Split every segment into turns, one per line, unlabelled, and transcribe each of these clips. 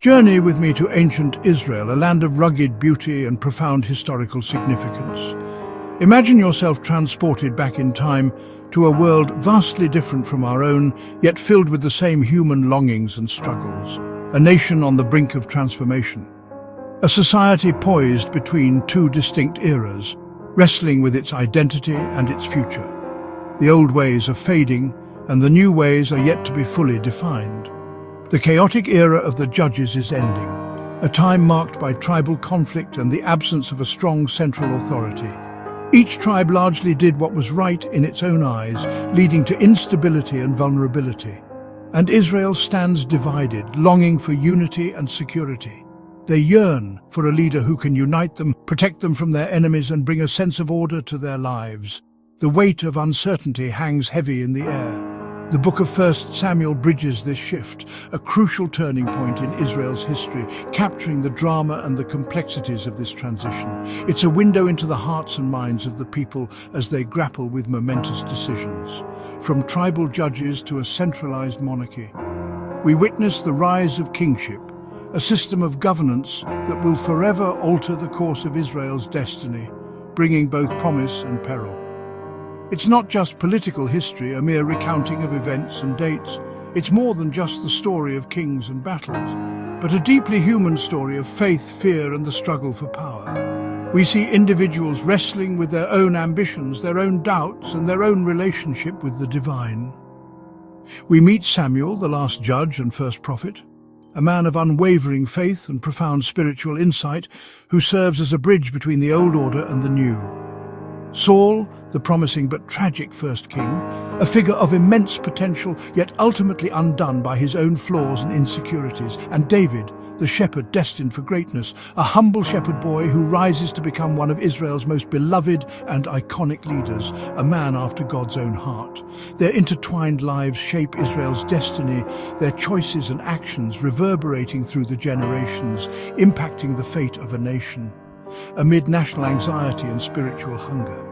Journey with me to ancient Israel, a land of rugged beauty and profound historical significance. Imagine yourself transported back in time to a world vastly different from our own, yet filled with the same human longings and struggles. A nation on the brink of transformation. A society poised between two distinct eras, wrestling with its identity and its future. The old ways are fading, and the new ways are yet to be fully defined. The chaotic era of the judges is ending, a time marked by tribal conflict and the absence of a strong central authority. Each tribe largely did what was right in its own eyes, leading to instability and vulnerability. And Israel stands divided, longing for unity and security. They yearn for a leader who can unite them, protect them from their enemies, and bring a sense of order to their lives. The weight of uncertainty hangs heavy in the air. The book of 1 Samuel bridges this shift, a crucial turning point in Israel's history, capturing the drama and the complexities of this transition. It's a window into the hearts and minds of the people as they grapple with momentous decisions. From tribal judges to a centralized monarchy, we witness the rise of kingship, a system of governance that will forever alter the course of Israel's destiny, bringing both promise and peril. It's not just political history, a mere recounting of events and dates. It's more than just the story of kings and battles, but a deeply human story of faith, fear, and the struggle for power. We see individuals wrestling with their own ambitions, their own doubts, and their own relationship with the divine. We meet Samuel, the last judge and first prophet, a man of unwavering faith and profound spiritual insight who serves as a bridge between the old order and the new. Saul, the promising but tragic first king, a figure of immense potential yet ultimately undone by his own flaws and insecurities, and David, the shepherd destined for greatness, a humble shepherd boy who rises to become one of Israel's most beloved and iconic leaders, a man after God's own heart. Their intertwined lives shape Israel's destiny, their choices and actions reverberating through the generations, impacting the fate of a nation. Amid national anxiety and spiritual hunger,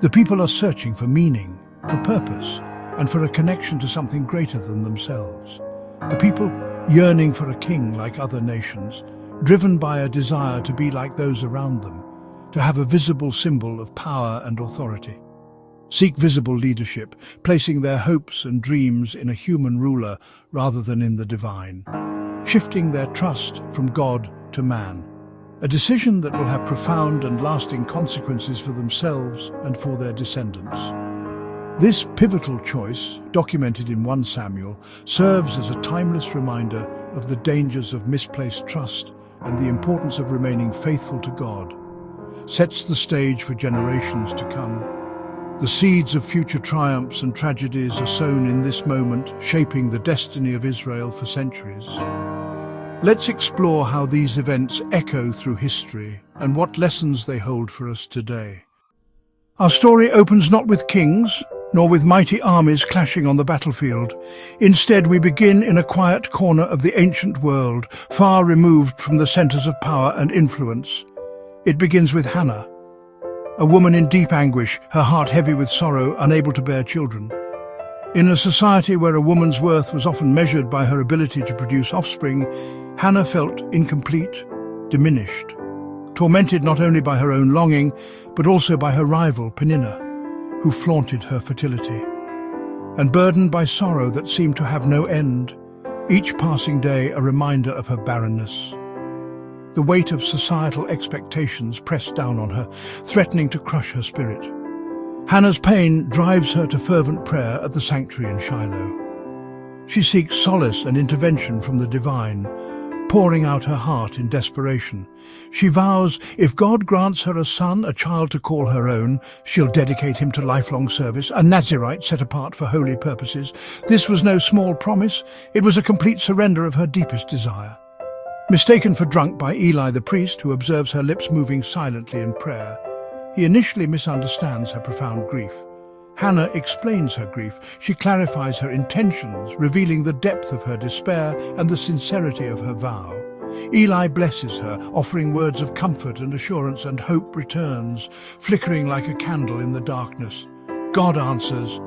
the people are searching for meaning, for purpose, and for a connection to something greater than themselves. The people yearning for a king like other nations, driven by a desire to be like those around them, to have a visible symbol of power and authority. Seek visible leadership, placing their hopes and dreams in a human ruler rather than in the divine, shifting their trust from God to man. A decision that will have profound and lasting consequences for themselves and for their descendants. This pivotal choice, documented in 1 Samuel, serves as a timeless reminder of the dangers of misplaced trust and the importance of remaining faithful to God. Sets the stage for generations to come. The seeds of future triumphs and tragedies are sown in this moment, shaping the destiny of Israel for centuries. Let's explore how these events echo through history and what lessons they hold for us today. Our story opens not with kings, nor with mighty armies clashing on the battlefield. Instead, we begin in a quiet corner of the ancient world, far removed from the centers of power and influence. It begins with Hannah, a woman in deep anguish, her heart heavy with sorrow, unable to bear children. In a society where a woman's worth was often measured by her ability to produce offspring, Hannah felt incomplete, diminished, tormented not only by her own longing, but also by her rival, Peninnah, who flaunted her fertility, and burdened by sorrow that seemed to have no end, each passing day a reminder of her barrenness. The weight of societal expectations pressed down on her, threatening to crush her spirit. Hannah's pain drives her to fervent prayer at the sanctuary in Shiloh. She seeks solace and intervention from the divine, pouring out her heart in desperation. She vows if God grants her a son, a child to call her own, she'll dedicate him to lifelong service, a Nazirite set apart for holy purposes. This was no small promise. It was a complete surrender of her deepest desire. Mistaken for drunk by Eli the priest, who observes her lips moving silently in prayer, he initially misunderstands her profound grief. Hannah explains her grief. She clarifies her intentions, revealing the depth of her despair and the sincerity of her vow. Eli blesses her, offering words of comfort and assurance, and hope returns, flickering like a candle in the darkness. God answers.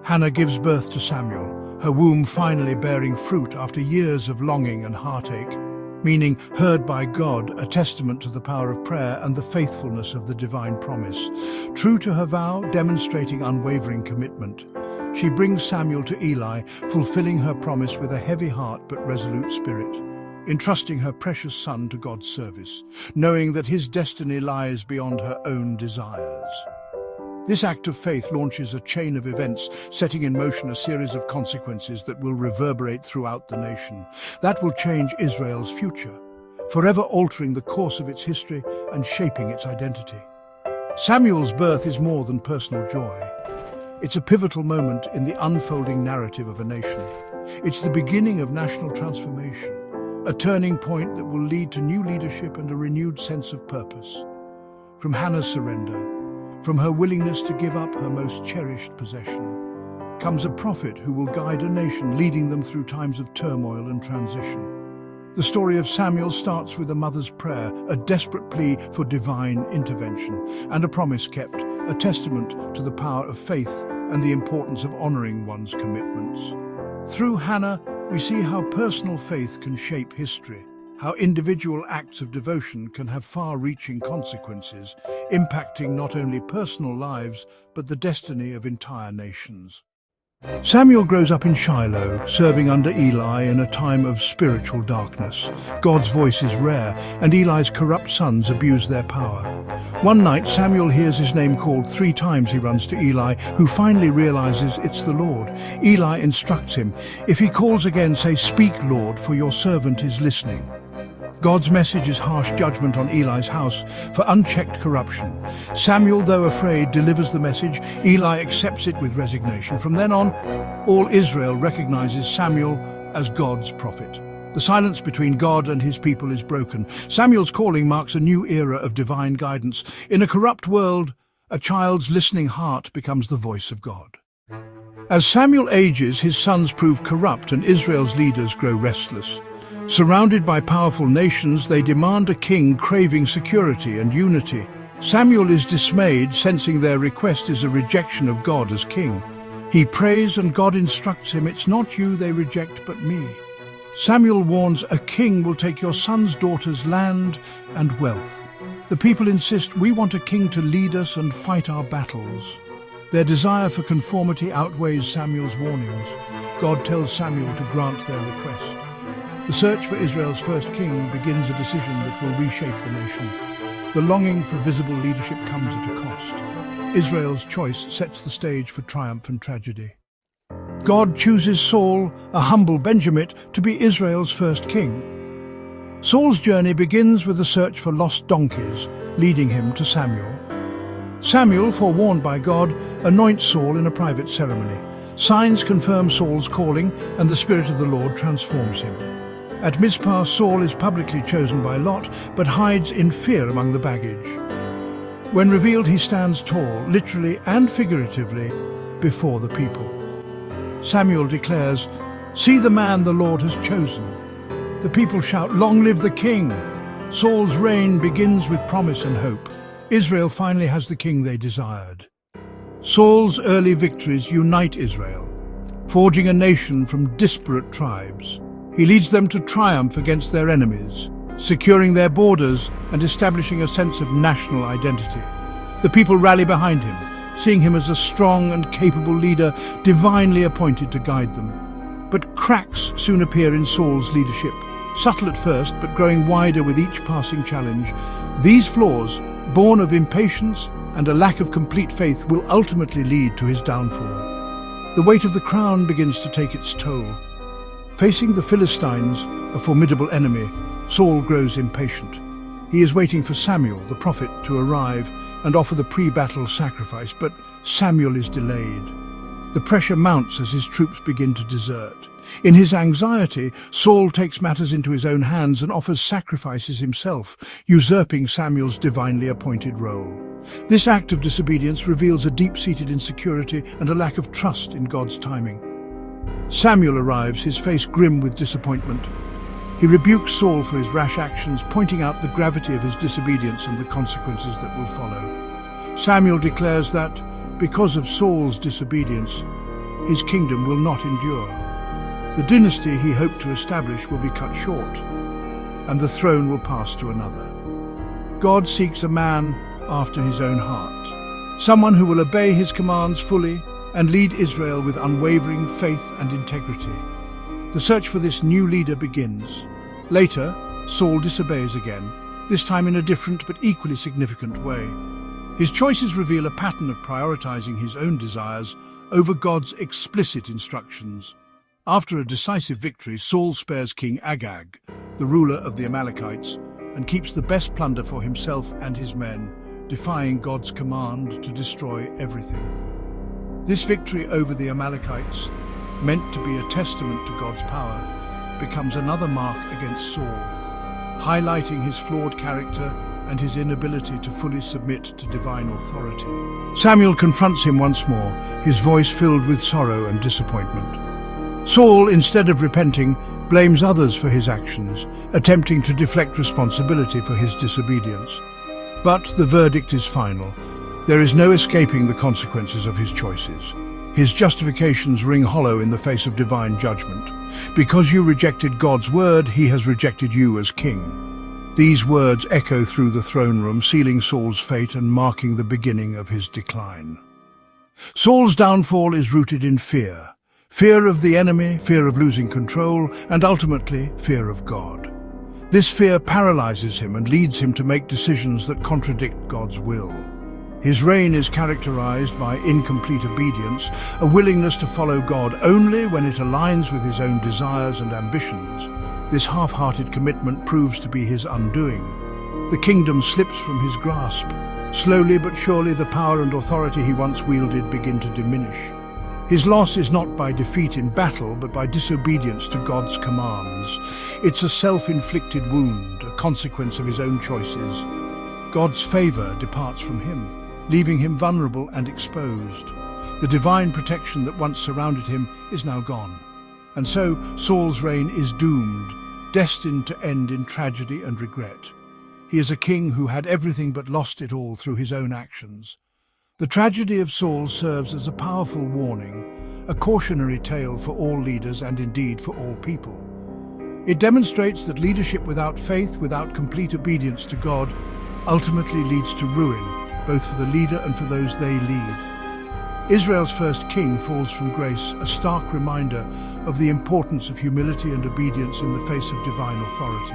Hannah gives birth to Samuel, her womb finally bearing fruit after years of longing and heartache. meaning heard by God, a testament to the power of prayer and the faithfulness of the divine promise. True to her vow, demonstrating unwavering commitment, she brings Samuel to Eli, fulfilling her promise with a heavy heart but resolute spirit, entrusting her precious son to God's service, knowing that his destiny lies beyond her own desires. This act of faith launches a chain of events, setting in motion a series of consequences that will reverberate throughout the nation. That will change Israel's future, forever altering the course of its history and shaping its identity. Samuel's birth is more than personal joy. It's a pivotal moment in the unfolding narrative of a nation. It's the beginning of national transformation, a turning point that will lead to new leadership and a renewed sense of purpose. From Hannah's surrender, from her willingness to give up her most cherished possession, comes a prophet who will guide a nation, leading them through times of turmoil and transition. The story of Samuel starts with a mother's prayer, a desperate plea for divine intervention, and a promise kept, a testament to the power of faith and the importance of honoring one's commitments. Through Hannah, we see how personal faith can shape history, how individual acts of devotion can have far-reaching consequences, impacting not only personal lives, but the destiny of entire nations. Samuel grows up in Shiloh, serving under Eli in a time of spiritual darkness. God's voice is rare, and Eli's corrupt sons abuse their power. One night, Samuel hears his name called 3 times. He runs to Eli, who finally realizes it's the Lord. Eli instructs him, "If he calls again, say, 'Speak, Lord, for your servant is listening.'" God's message is harsh judgment on Eli's house for unchecked corruption. Samuel, though afraid, delivers the message. Eli accepts it with resignation. From then on, all Israel recognizes Samuel as God's prophet. The silence between God and his people is broken. Samuel's calling marks a new era of divine guidance. In a corrupt world, a child's listening heart becomes the voice of God. As Samuel ages, his sons prove corrupt and Israel's leaders grow restless. Surrounded by powerful nations, they demand a king craving security and unity. Samuel is dismayed, sensing their request is a rejection of God as king. He prays and God instructs him, "It's not you they reject, but me." Samuel warns, "A king will take your son's daughter's land and wealth." The people insist, "We want a king to lead us and fight our battles." Their desire for conformity outweighs Samuel's warnings. God tells Samuel to grant their request. The search for Israel's first king begins a decision that will reshape the nation. The longing for visible leadership comes at a cost. Israel's choice sets the stage for triumph and tragedy. God chooses Saul, a humble Benjamite, to be Israel's first king. Saul's journey begins with a search for lost donkeys, leading him to Samuel. Samuel, forewarned by God, anoints Saul in a private ceremony. Signs confirm Saul's calling, and the Spirit of the Lord transforms him. At Mizpah, Saul is publicly chosen by Lot, but hides in fear among the baggage. When revealed, he stands tall, literally and figuratively, before the people. Samuel declares, "See the man the Lord has chosen." The people shout, "Long live the king!" Saul's reign begins with promise and hope. Israel finally has the king they desired. Saul's early victories unite Israel, forging a nation from disparate tribes. He leads them to triumph against their enemies, securing their borders and establishing a sense of national identity. The people rally behind him, seeing him as a strong and capable leader, divinely appointed to guide them. But cracks soon appear in Saul's leadership, subtle at first but growing wider with each passing challenge. These flaws, born of impatience and a lack of complete faith, will ultimately lead to his downfall. The weight of the crown begins to take its toll. Facing the Philistines, a formidable enemy, Saul grows impatient. He is waiting for Samuel, the prophet, to arrive and offer the pre-battle sacrifice, but Samuel is delayed. The pressure mounts as his troops begin to desert. In his anxiety, Saul takes matters into his own hands and offers sacrifices himself, usurping Samuel's divinely appointed role. This act of disobedience reveals a deep-seated insecurity and a lack of trust in God's timing. Samuel arrives, his face grim with disappointment. He rebukes Saul for his rash actions, pointing out the gravity of his disobedience and the consequences that will follow. Samuel declares that, because of Saul's disobedience, his kingdom will not endure. The dynasty he hoped to establish will be cut short. and the throne will pass to another. God seeks a man after his own heart, someone who will obey his commands fully and lead Israel with unwavering faith and integrity. The search for this new leader begins. Later, Saul disobeys again, this time in a different but equally significant way. His choices reveal a pattern of prioritizing his own desires over God's explicit instructions. After a decisive victory, Saul spares King Agag, the ruler of the Amalekites, and keeps the best plunder for himself and his men, defying God's command to destroy everything. This victory over the Amalekites, meant to be a testament to God's power, becomes another mark against Saul, highlighting his flawed character and his inability to fully submit to divine authority. Samuel confronts him once more, his voice filled with sorrow and disappointment. Saul, instead of repenting, blames others for his actions, attempting to deflect responsibility for his disobedience. But the verdict is final. There is no escaping the consequences of his choices. His justifications ring hollow in the face of divine judgment. Because you rejected God's word, he has rejected you as king. These words echo through the throne room, sealing Saul's fate and marking the beginning of his decline. Saul's downfall is rooted in fear. Fear of the enemy, fear of losing control, and ultimately, fear of God. This fear paralyzes him and leads him to make decisions that contradict God's will. His reign is characterized by incomplete obedience, a willingness to follow God only when it aligns with his own desires and ambitions. This half-hearted commitment proves to be his undoing. The kingdom slips from his grasp. Slowly but surely the power and authority he once wielded begin to diminish. His loss is not by defeat in battle, but by disobedience to God's commands. It's a self-inflicted wound, a consequence of his own choices. God's favor departs from him, leaving him vulnerable and exposed. The divine protection that once surrounded him is now gone. And so Saul's reign is doomed, destined to end in tragedy and regret. He is a king who had everything but lost it all through his own actions. The tragedy of Saul serves as a powerful warning, a cautionary tale for all leaders and indeed for all people. It demonstrates that leadership without faith, without complete obedience to God, ultimately leads to ruin, both for the leader and for those they lead. Israel's first king falls from grace, a stark reminder of the importance of humility and obedience in the face of divine authority.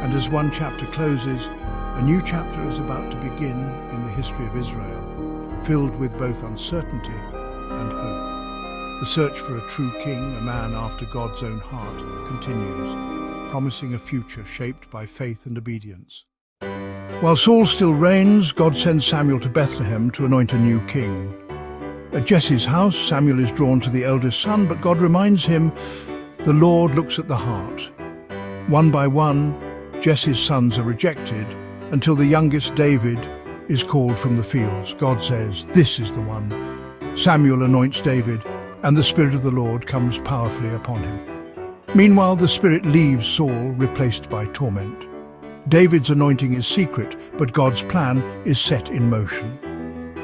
And as one chapter closes, a new chapter is about to begin in the history of Israel, filled with both uncertainty and hope. The search for a true king, a man after God's own heart, continues, promising a future shaped by faith and obedience. While Saul still reigns, God sends Samuel to Bethlehem to anoint a new king. At Jesse's house, Samuel is drawn to the eldest son, but God reminds him, the Lord looks at the heart. One by one, Jesse's sons are rejected, until the youngest, David, is called from the fields. God says, "This is the one." Samuel anoints David, and the Spirit of the Lord comes powerfully upon him. Meanwhile, the Spirit leaves Saul, replaced by torment. David's anointing is secret, but God's plan is set in motion.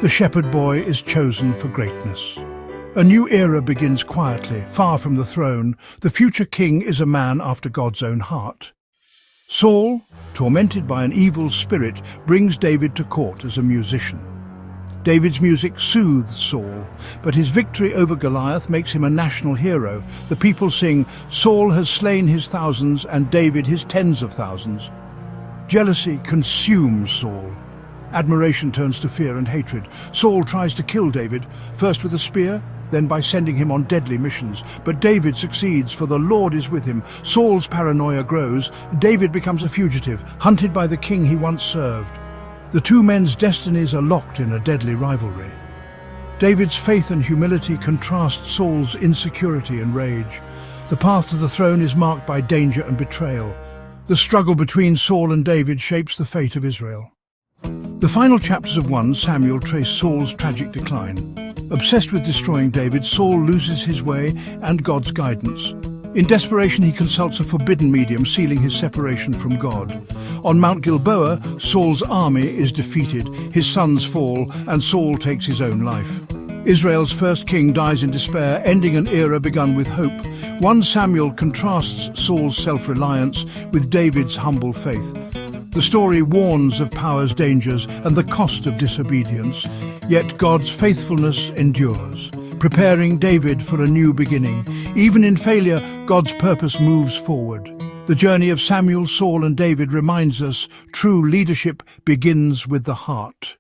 The shepherd boy is chosen for greatness. A new era begins quietly, far from the throne. The future king is a man after God's own heart. Saul, tormented by an evil spirit, brings David to court as a musician. David's music soothes Saul, but his victory over Goliath makes him a national hero. The people sing, "Saul has slain his thousands and David his tens of thousands." Jealousy consumes Saul. Admiration turns to fear and hatred. Saul tries to kill David, first with a spear, then by sending him on deadly missions. But David succeeds, for the Lord is with him. Saul's paranoia grows. David becomes a fugitive, hunted by the king he once served. The two men's destinies are locked in a deadly rivalry. David's faith and humility contrast Saul's insecurity and rage. The path to the throne is marked by danger and betrayal. The struggle between Saul and David shapes the fate of Israel. The final chapters of 1 Samuel trace Saul's tragic decline. Obsessed with destroying David, Saul loses his way and God's guidance. In desperation, he consults a forbidden medium, sealing his separation from God. On Mount Gilboa, Saul's army is defeated, his sons fall, and Saul takes his own life. Israel's first king dies in despair, ending an era begun with hope. 1 Samuel contrasts Saul's self-reliance with David's humble faith. The story warns of power's dangers and the cost of disobedience, yet God's faithfulness endures, preparing David for a new beginning. Even in failure, God's purpose moves forward. The journey of Samuel, Saul and David reminds us true leadership begins with the heart.